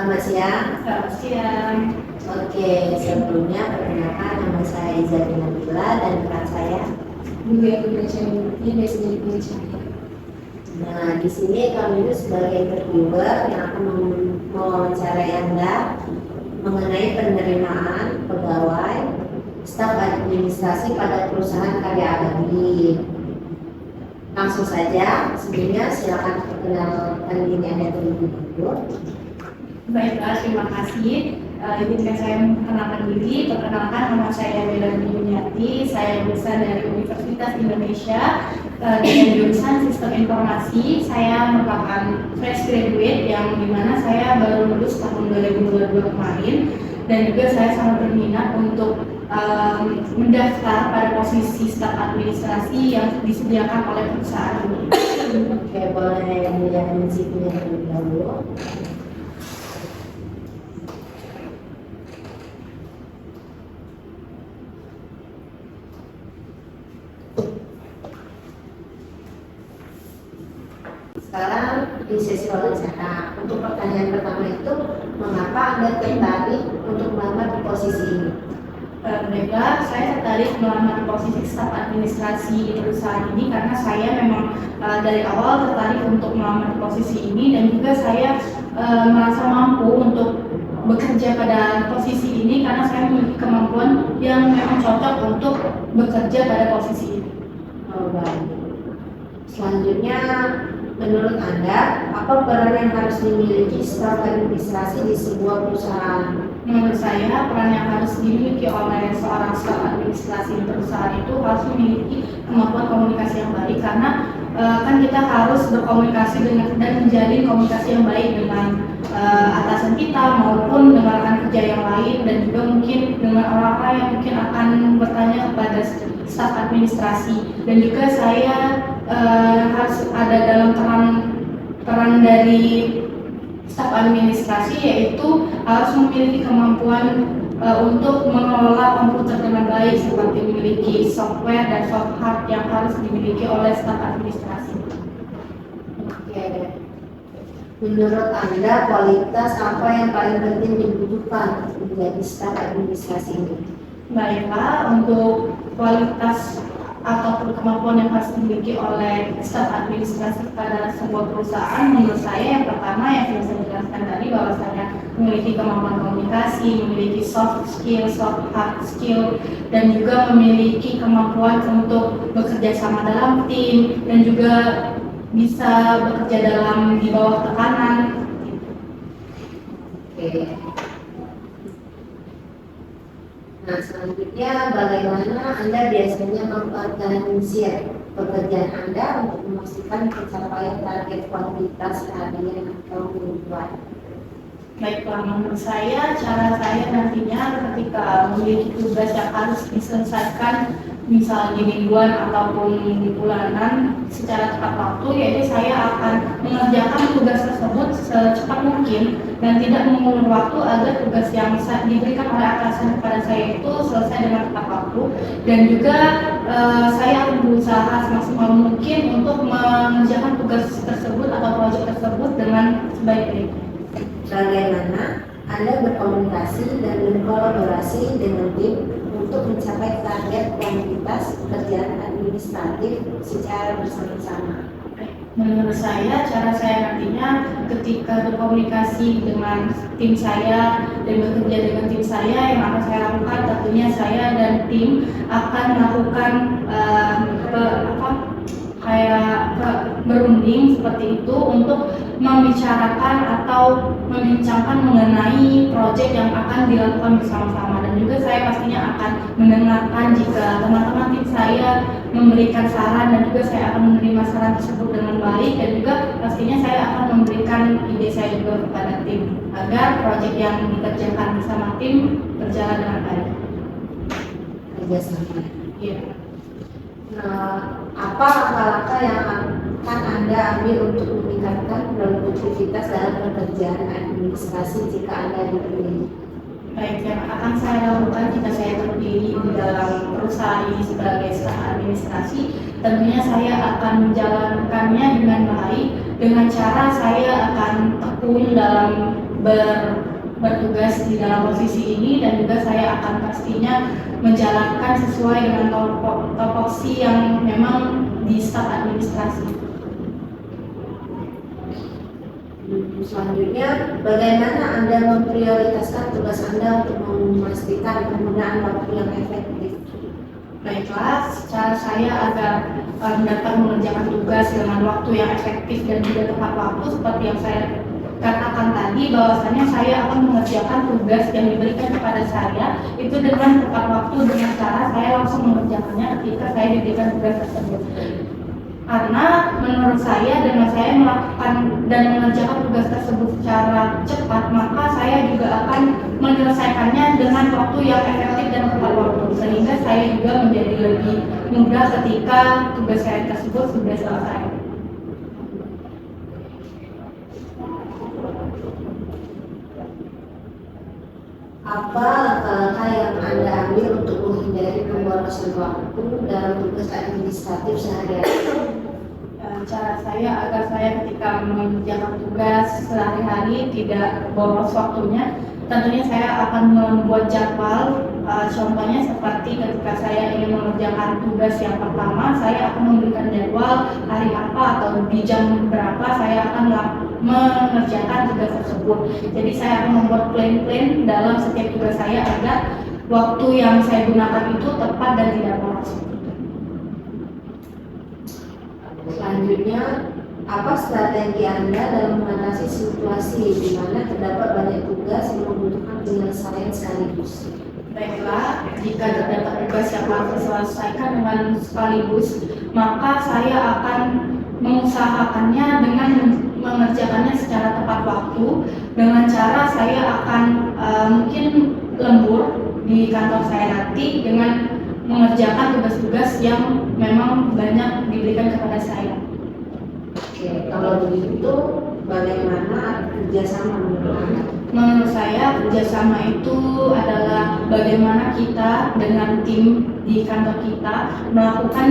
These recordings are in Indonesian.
Selamat siang. Selamat siang. Oke, sebelumnya perkenalkan nama saya Izari Nabila dan rekan saya. Buya Indonesia ini biasanya Indonesia. Nah, di sini kami itu sebagai interviewer yang akan mewawancarai Anda mengenai penerimaan pegawai staf administrasi pada perusahaan karya abadi. Langsung saja, sebelumnya silakan perkenalkan diri Anda terlebih dahulu. Baiklah, terima kasih. Izinkan saya memperkenalkan diri. Perkenalkan, nama saya Melani Yuniati. Saya lulusan dari Universitas Indonesia dengan jurusan Sistem Informasi. Saya merupakan fresh graduate yang dimana saya baru lulus tahun 2022 kemarin, dan juga saya sangat berminat untuk mendaftar pada posisi staf administrasi yang disediakan oleh perusahaan ini. Oke, boleh dilihatkan CV-nya terlebih dahulu. Sekarang di sesi wawancara, untuk pertanyaan pertama itu, mengapa Anda tertarik untuk melamar di posisi ini? Baiklah, saya tertarik melamar di posisi staf administrasi di perusahaan ini karena saya memang dari awal tertarik untuk melamar di posisi ini, dan juga saya merasa mampu untuk bekerja pada posisi ini karena saya memiliki kemampuan yang memang cocok untuk bekerja pada posisi ini. Oh, baik. Selanjutnya, menurut Anda, apa peran yang harus dimiliki staf administrasi di sebuah perusahaan? Menurut saya, peran yang harus dimiliki oleh seorang staf administrasi di perusahaan itu harus memiliki kemampuan komunikasi yang baik, karena kan kita harus berkomunikasi dengan dan menjalin komunikasi yang baik dengan atasan kita maupun dengan rekan kerja yang lain, dan juga mungkin dengan orang-orang yang mungkin akan bertanya kepada staf administrasi. Dan juga saya harus ada dalam peran dari staf administrasi, yaitu harus memiliki kemampuan untuk mengelola komputer dengan baik, seperti memiliki software dan soft hard yang harus dimiliki oleh staf administrasi. Oke. Menurut Anda, kualitas apa yang paling penting dibutuhkan menjadi staf administrasi ini? Baiklah, untuk kualitas ataupun kemampuan yang harus dimiliki oleh staf administrasi pada sebuah perusahaan, menurut saya yang pertama yang sudah saya jelaskan tadi, bahwasanya memiliki kemampuan komunikasi, memiliki soft skill, soft hard skill, dan juga memiliki kemampuan untuk bekerja sama dalam tim, dan juga bisa bekerja di bawah tekanan. Oke. Nah, selanjutnya bagaimana Anda biasanya mengorganisir pekerjaan Anda untuk memastikan pencapaian target kuantitas harian atau mingguan? Baiklah, menurut saya, cara saya nantinya ketika memiliki tugas yang harus diselesaikan, misalnya mingguan ataupun bulanan secara tepat waktu, yaitu saya akan mengerjakan tugas tersebut secepat mungkin dan tidak mengulur waktu agar tugas yang diberikan oleh atasan kepada saya itu selesai dengan tepat waktu. Dan juga saya akan berusaha semaksimal mungkin untuk mengerjakan tugas tersebut atau proyek tersebut dengan sebaik-baiknya. Bagaimana Anda berkomunikasi dan berkolaborasi dengan tim untuk mencapai target kuantitas pekerjaan administratif secara bersama-sama? Menurut saya, cara saya nantinya ketika berkomunikasi dengan tim saya dan bekerja dengan tim saya, yang akan saya lakukan tentunya saya dan tim akan melakukan berunding seperti itu untuk membicarakan atau membincangkan mengenai proyek yang akan dilakukan bersama-sama. Dan juga saya pastinya akan mendengarkan jika teman-teman tim saya memberikan saran, dan juga saya akan menerima saran tersebut dengan baik, dan juga pastinya saya akan memberikan ide saya juga kepada tim agar proyek yang dikerjakan bersama tim berjalan dengan baik. Kerjasama. Iya. Apa langkah-langkah yang akan Anda ambil untuk meningkatkan produktivitas dalam pekerjaan administrasi jika Anda dipilih? Baik, yang akan saya lakukan jika saya terpilih di dalam perusahaan ini sebagai staf administrasi, tentunya saya akan menjalankannya dengan baik, dengan cara saya akan tekun dalam bertugas di dalam posisi ini, dan juga saya akan pastinya menjalankan sesuai dengan topoksi yang memang di staf administrasi. Selanjutnya, bagaimana Anda memprioritaskan tugas Anda untuk memastikan penggunaan waktu yang efektif? Baiklah, cara saya agar dapat mengerjakan tugas dengan waktu yang efektif dan juga tepat waktu, seperti yang saya katakan tadi, bahwasanya saya akan mengerjakan tugas yang diberikan kepada saya itu dengan tepat waktu, dengan cara saya langsung mengerjakannya ketika saya diberikan tugas tersebut. Karena menurut saya, dengan saya melakukan dan mengerjakan tugas tersebut secara cepat, maka saya juga akan menyelesaikannya dengan waktu yang efektif dan tepat waktu, sehingga saya juga menjadi lebih mudah ketika tugas saya tersebut sudah selesai. Apa langkah-langkah yang Anda ambil untuk menghindari pemborosan waktu dalam tugas administratif sehari-hari? Cara saya agar saya ketika mengerjakan tugas sehari-hari tidak boros waktunya, tentunya saya akan membuat jadwal. Contohnya seperti ketika saya ingin mengerjakan tugas yang pertama, saya akan memberikan jadwal hari apa atau di jam berapa saya akan mengerjakan tugas tersebut. Jadi saya akan membuat plan-plan dalam setiap tugas saya agar waktu yang saya gunakan itu tepat dan tidak boros. Selanjutnya, apa strategi Anda dalam mengatasi situasi di mana terdapat banyak tugas yang membutuhkan penyelesaian sekaligus? Baiklah, jika terdapat tugas yang harus diselesaikan dengan sekaligus, maka saya akan mengusahakannya dengan mengerjakannya secara tepat waktu, dengan cara saya akan mungkin lembur di kantor saya nanti dengan mengerjakan tugas-tugas yang memang banyak diberikan kepada saya. Oke, kalau begitu bagaimana kerjasama menurut Anda? Menurut saya kerjasama itu adalah bagaimana kita dengan tim di kantor kita melakukan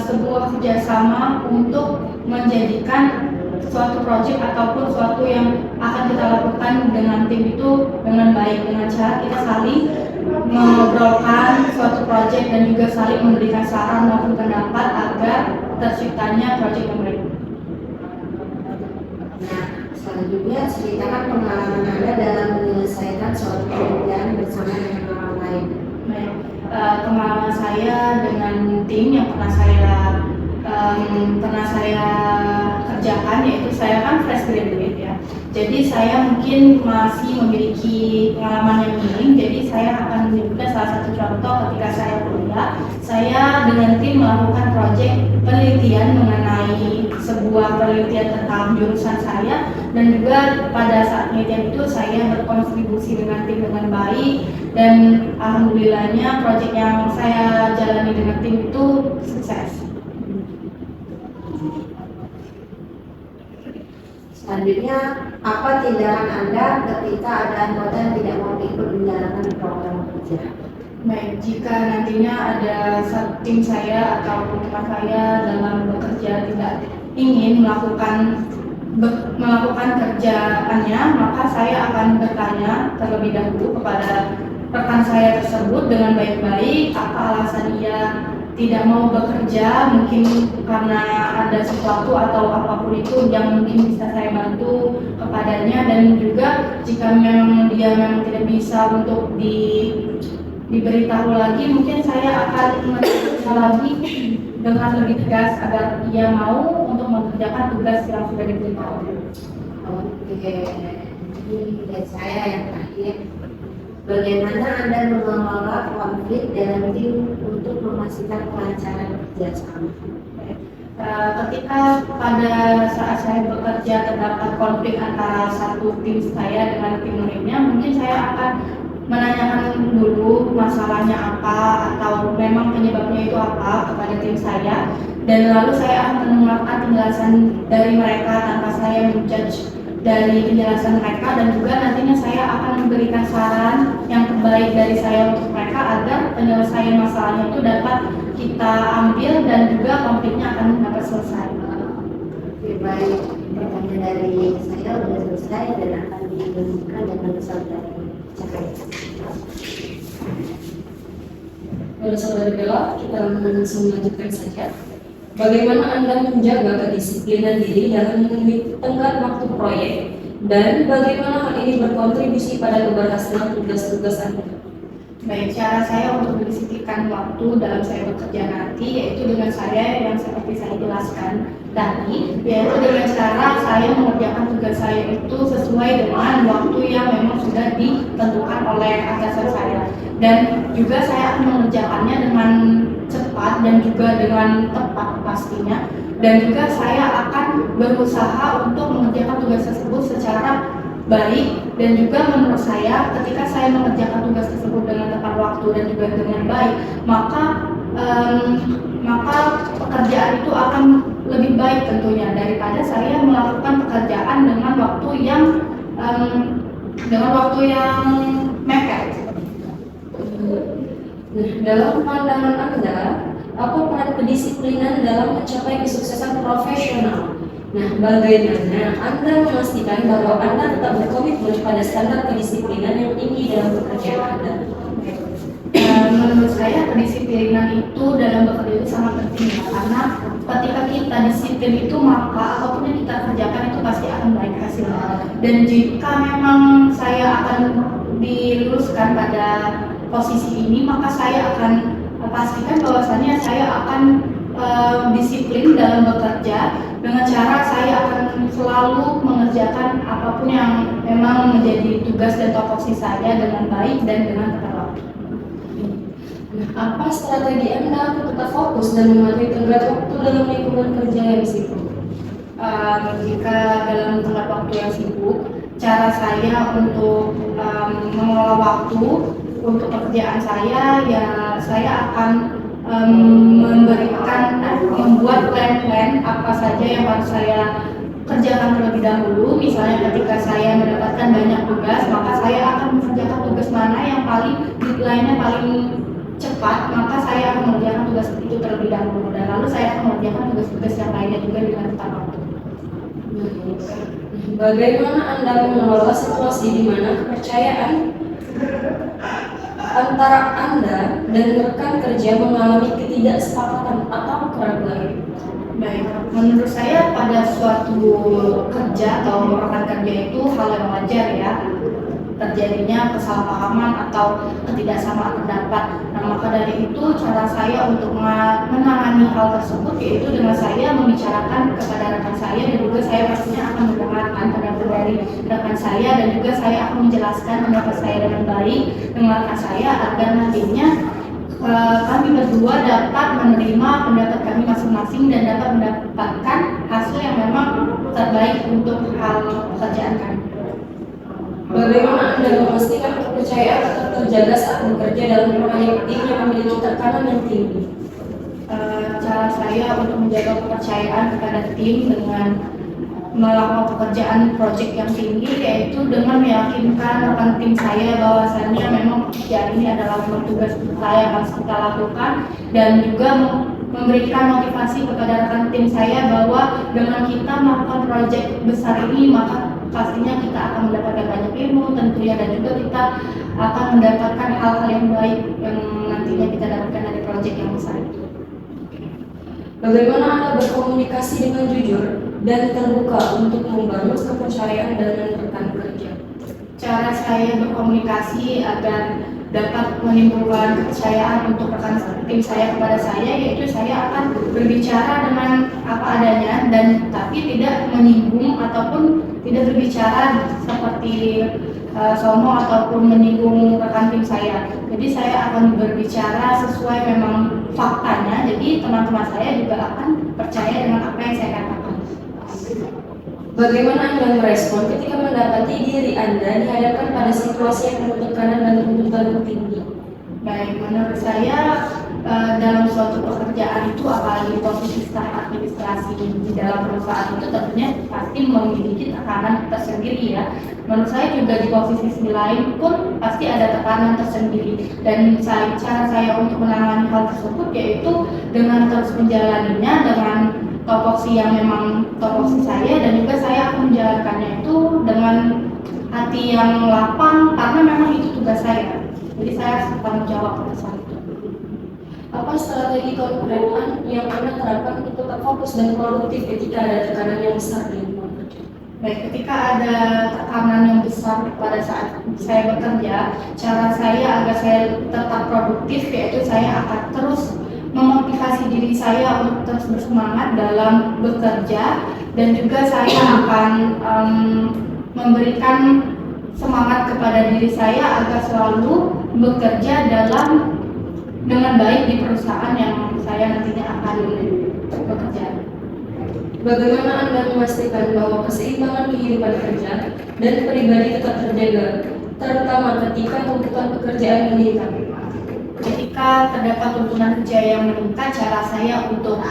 sebuah kerjasama untuk menjadikan suatu proyek ataupun suatu yang akan kita lakukan dengan tim itu dengan baik, dengan cara kita saling mengobrolkan suatu proyek dan juga saling memberikan saran maupun pendapat agar terciptanya proyek yang baik. Nah, selanjutnya ceritakan pengalaman Anda dalam menyelesaikan suatu pekerjaan bersama dengan orang lain. Baik, pengalaman saya dengan tim yang pernah saya kerjakan, yaitu saya kan fresh graduate ya. Jadi saya mungkin masih memiliki pengalaman yang minim. Jadi saya akan menyebutkan salah satu contoh ketika saya kuliah. Saya dengan tim melakukan proyek penelitian mengenai sebuah penelitian tentang jurusan saya, dan juga pada saat penelitian itu saya berkontribusi dengan tim dengan baik, dan alhamdulillahnya proyek yang saya jalani dengan tim itu sukses. Selanjutnya, apa tindakan Anda ketika ada anggota yang tidak mau ikut menjalankan program kerja? Baik, jika nantinya ada tim saya atau teman saya dalam bekerja tidak ingin melakukan kerjaannya, maka saya akan bertanya terlebih dahulu kepada rekan saya tersebut dengan baik-baik apa alasan ia tidak mau bekerja, mungkin karena ada sesuatu atau apapun itu yang mungkin bisa saya bantu kepadanya, dan juga jika memang dia memang tidak bisa untuk diberitahu lagi, mungkin saya akan mencoba lagi dengan lebih tegas agar ia mau untuk mengerjakan tugas yang sudah diberitahu. Oke, ini dari saya yang terakhir. Bagaimana Anda mengelola konflik dalam tim untuk memastikan kelancaran kerjasama? Ketika pada saat saya bekerja terdapat konflik antara satu tim saya dengan tim lainnya, mungkin saya akan menanyakan dulu masalahnya apa atau memang penyebabnya itu apa kepada tim saya, dan lalu saya akan mendengarkan penjelasan dari mereka tanpa saya menjudge dari penjelasan mereka, dan juga nantinya saya akan memberikan saran yang terbaik dari saya untuk mereka agar penyelesaian masalahnya itu dapat kita ambil dan juga konfliknya akan dapat selesai. Oke, baik. Penyampaiannya dari saya sudah selesai dan akan dilanjutkan dengan saudari Cahaya. Pada saudari Bella, kita langsung melanjutkan saja. Bagaimana Anda menjaga kedisiplinan diri dalam memenuhi tenggat waktu proyek dan bagaimana hal ini berkontribusi pada keberhasilan tugas-tugas Anda? Baik, cara saya untuk mendisiplinkan waktu dalam saya bekerja nanti yaitu dengan saya yang seperti saya jelaskan tadi, yaitu dengan cara saya mengerjakan tugas saya itu sesuai dengan waktu yang memang sudah ditentukan oleh atasan saya, dan juga saya akan mengerjakannya dengan cepat dan juga dengan tepat pastinya, dan juga saya akan berusaha untuk mengerjakan tugas tersebut secara baik. Dan juga menurut saya ketika saya mengerjakan tugas tersebut dengan tepat waktu dan juga dengan baik, maka pekerjaan itu akan lebih baik tentunya daripada saya melakukan pekerjaan dengan waktu yang mepet. Dalam pandangan Anda, apa peran kedisiplinan dalam mencapai kesuksesan profesional? Nah, bagaimana Anda memastikan bahwa Anda tetap berkomitmen pada standar kedisiplinan yang tinggi dalam pekerjaan Anda? Menurut saya kedisiplinan itu dalam bekerja itu sangat penting ya, karena ketika kita disiplin itu maka apapun yang kita kerjakan itu pasti akan baik hasilnya. Dan jika memang saya akan diluluskan pada posisi ini, maka saya akan pastikan bahwasannya saya akan disiplin dalam bekerja dengan cara saya akan selalu mengerjakan apapun yang memang menjadi tugas dan topoksi saya dengan baik dan dengan tepat waktu. Apa strategi Anda untuk tetap fokus dan mematuhi tenggat waktu dalam lingkungan kerja yang sibuk? Jika dalam tenggat waktu yang sibuk, cara saya untuk mengelola waktu untuk pekerjaan saya, ya saya akan membuat plan-plan apa saja yang harus saya kerjakan terlebih dahulu. Misalnya ketika saya mendapatkan banyak tugas, maka saya akan mengerjakan tugas mana yang deadline-nya paling cepat, maka saya akan mengerjakan tugas itu terlebih dahulu, dan lalu saya akan mengerjakan tugas-tugas yang lainnya juga dengan tepat waktu. Bagaimana Anda mengelola situasi di mana kepercayaan antara Anda dan rekan kerja mengalami ketidaksepakatan atau keraguan? Baik, menurut saya pada suatu kerja atau rekan kerja itu hal yang wajar ya, terjadinya kesalahpahaman atau ketidaksamaan pendapat. Nah, maka dari itu cara saya untuk menangani hal tersebut yaitu dengan saya membicarakan kepada rekan saya, dan juga saya pastinya akan mendengarkan pendapat dari rekan saya, dan juga saya akan menjelaskan pendapat saya dengan baik dengan rekan saya agar nantinya kami berdua dapat menerima pendapat kami masing-masing dan dapat mendapatkan hasil yang memang terbaik untuk hal pekerjaan kami. Bagaimana Anda memastikan kepercayaan tetap terjaga saat bekerja dalam proyek tim yang memiliki tekanan yang tinggi? Cara saya untuk menjaga kepercayaan kepada tim dengan melakukan pekerjaan proyek yang tinggi yaitu dengan meyakinkan rekan tim saya bahwasannya memang pekerjaan ini adalah tugas kita yang harus kita lakukan, dan juga memberikan motivasi kepada rekan tim saya bahwa dengan kita melakukan proyek besar ini maka pastinya kita akan mendapatkan banyak ilmu tentunya, dan juga kita akan mendapatkan hal-hal yang baik yang nantinya kita dapatkan dari proyek yang besar itu. Bagaimana Anda berkomunikasi dengan jujur dan terbuka untuk membangun kepercayaan dengan rekan kerja? Cara saya berkomunikasi agar dapat menimbulkan kepercayaan untuk rekan tim saya kepada saya, yaitu saya akan berbicara dengan apa adanya dan tapi tidak menyinggung ataupun tidak berbicara seperti sombong ataupun menyinggung rekan tim saya. Jadi saya akan berbicara sesuai memang faktanya, jadi teman-teman saya juga akan percaya dengan apa yang saya katakan. Bagaimana Anda merespon ketika mendapati diri Anda dihadapkan pada situasi yang penuh tekanan dan tuntutan tinggi? Baik, menurut saya dalam suatu pekerjaan itu, apalagi posisi staf administrasi di dalam perusahaan itu tentunya pasti memiliki tekanan tersendiri ya. Menurut saya juga di posisi lain pun pasti ada tekanan tersendiri, dan cara saya untuk menangani hal tersebut yaitu dengan terus menjalaninya dengan topoksi yang memang topoksi saya, dan juga saya akan menjalankannya itu dengan hati yang lapang karena memang itu tugas saya. Jadi saya tanggung jawab pada saat itu. Apa strategi konkret yang Anda terapkan untuk tetap fokus dan produktif ketika ada tekanan yang besar di lingkungan kerja? Baik, ketika ada tekanan yang besar pada saat saya bekerja, cara saya agar saya tetap produktif yaitu saya akan terus memotivasi diri saya untuk terus bersemangat dalam bekerja, dan juga saya akan memberikan semangat kepada diri saya agar selalu bekerja dengan baik di perusahaan yang saya nantinya akan bekerja. Bagaimana Anda memastikan bahwa keseimbangan kehidupan kerja dan pribadi tetap terjaga, terutama ketika tuntutan pekerjaan meningkat? Ketika terdapat tuntutan kerja yang meningkat, cara saya untuk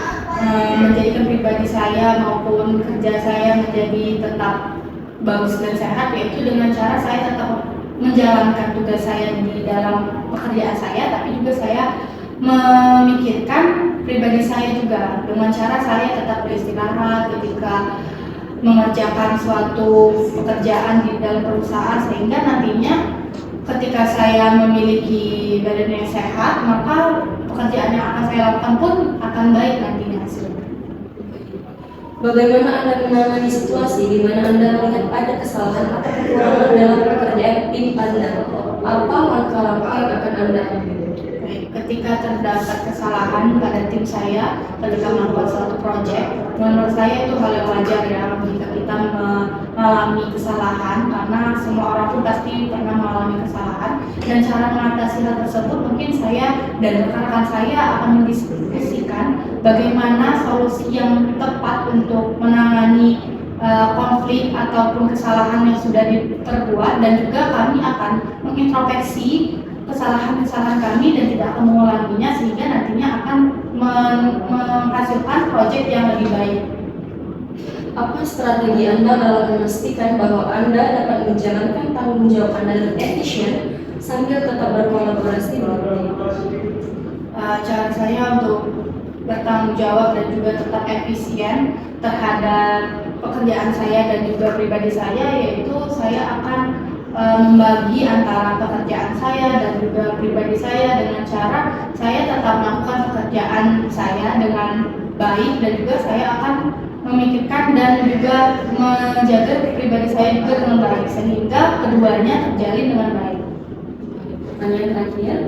menjadikan pribadi saya maupun kerja saya menjadi tetap bagus dan sehat, yaitu dengan cara saya tetap menjalankan tugas saya di dalam pekerjaan saya, tapi juga saya memikirkan pribadi saya juga dengan cara saya tetap beristirahat ketika mengerjakan suatu pekerjaan di dalam perusahaan, sehingga nantinya ketika saya memiliki badan yang sehat, maka pekerjaan yang akan saya lakukan pun akan baik nantinya hasilnya. Bagaimana Anda menangani situasi di mana Anda melihat ada kesalahan atau kekurangan dalam pekerjaan tim Anda? Apa langkah-langkah yang akan Anda ambil? Ketika terdapat kesalahan pada tim saya ketika melakukan suatu proyek, menurut saya itu hal yang wajar ya jika kita mengalami kesalahan, karena semua orang pun pasti pernah mengalami kesalahan, dan cara mengatasi hal tersebut mungkin saya dan rekan-rekan saya akan mendiskusikan bagaimana solusi yang tepat untuk menangani konflik ataupun kesalahan yang sudah terbuat, dan juga kami akan mengintrospeksi kesalahan-kesalahan kami dan tidak akan mengulanginya, sehingga nantinya akan menghasilkan proyek yang lebih baik. Apa strategi Anda dalam memastikan bahwa Anda dapat menjalankan tanggung jawab Anda dengan efisien sambil tetap berkolaborasi dengan tim? Cara saya untuk bertanggung jawab dan juga tetap efisien terhadap pekerjaan saya dan juga pribadi saya, yaitu saya akan membagi antara pekerjaan saya dan juga pribadi saya dengan cara saya tetap melakukan pekerjaan saya dengan baik, dan juga saya akan memikirkan dan juga menjaga pribadi saya juga dengan baik, sehingga keduanya terjalin dengan baik. Pertanyaan terakhir,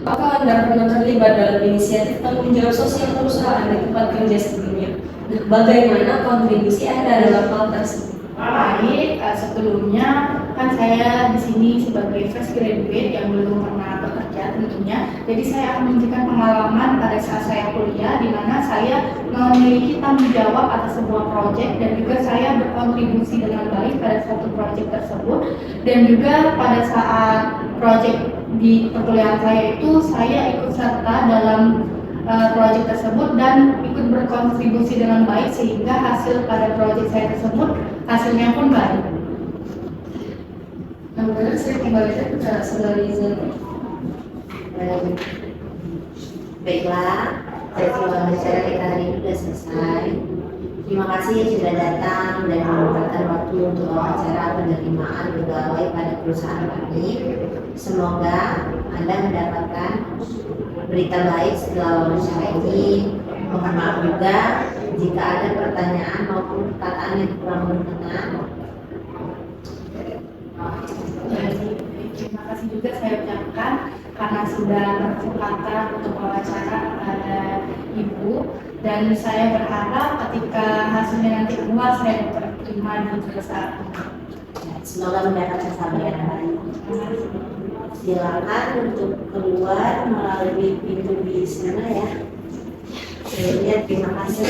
apakah Anda pernah terlibat dalam inisiatif tanggung jawab sosial perusahaan di tempat kerja sebelumnya? Nah, bagaimana kontribusi Anda dalam hal tersebut? Baik, sebelumnya kan saya di sini sebagai fresh graduate yang belum pernah bekerja tentunya. Jadi saya akan memberikan pengalaman pada saat saya kuliah, di mana saya memiliki tanggung jawab atas sebuah proyek, dan juga saya berkontribusi dengan baik pada suatu proyek tersebut. Dan juga pada saat proyek di perkuliahan saya itu, saya ikut serta dalam proyek tersebut dan ikut berkontribusi dengan baik, sehingga hasil pada proyek saya tersebut hasilnya pun baik. Kemudian saya kembalikan ke Saudara Izal. Baiklah, sesi wawancara kita hari ini sudah selesai. Terima kasih yang sudah datang dan menyempatkan waktu untuk wawancara penerimaan pegawai pada perusahaan kami. Semoga Anda mendapatkan berita baik setelah wawancara ini. Mohon maaf juga jika ada pertanyaan maupun perkataan yang kurang berkenan. Terima kasih juga saya ucapkan karena sudah berkesempatan untuk wawancara kepada Ibu, dan saya berharap ketika hasilnya nanti keluar saya dapat terima di perusahaan. Semoga mendapatkan kesabaran. Silakan untuk keluar melalui pintu di sana ya. Sebelumnya terima kasih.